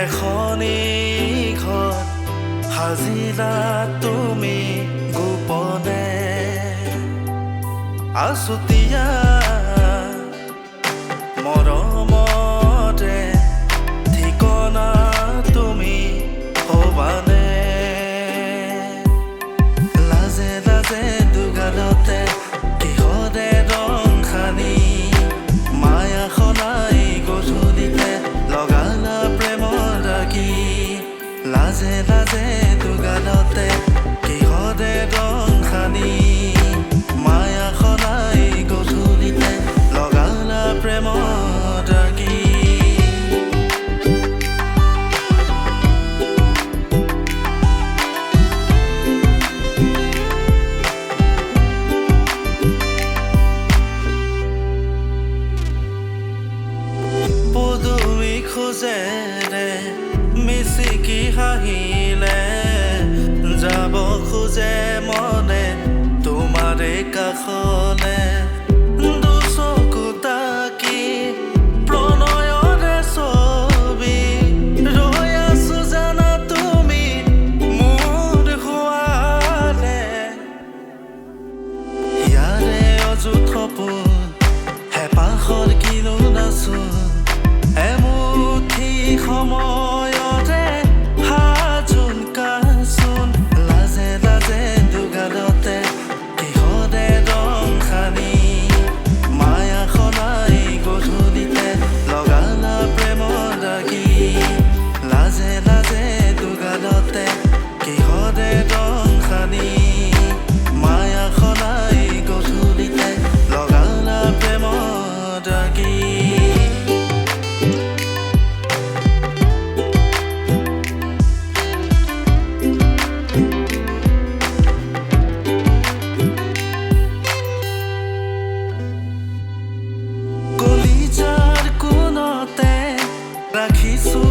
এখনি ঘৰ হাজিৰা তুমি গোপনে আছুতীয়া মৰমতে ঠিকনা তুমি হ'বানে লাজে লাজে দুগালতে কিহৰে ৰং খানি মায়া সলাই গধূলিতে লগালা প্ৰেমৰ ৰাগী লাজে লাজে দুগালতে কিহৰে ৰং খানি মায়া সলাই গধূলিতে লগালা প্ৰেমৰ ৰাগী খোজেৰে মিচিকি হাঁহিলে যাব খোজে মনে তোমাৰে কাষলে দুচকু তাকি প্ৰণয়ৰে ছবি ৰৈ আছো জানা তুমি মোৰ শুৱালে ইয়াৰে অযুত সপোন হেঁপাহৰ কিনো নাচো এমুঠি সময়তে হাজোন কাচোন লাজে লাজে দুগালতে কিহৰে ৰং খানি মায়া সলাই গধূলিতে লগালা প্ৰেমৰ ৰাগী লাজে লাজে দুগালতে কিহৰে ৰং খানি মায়া সলাই গধূলিতে লগালা প্ৰেমৰ ৰাগী কলিজাৰ কোণতে ৰাখিছো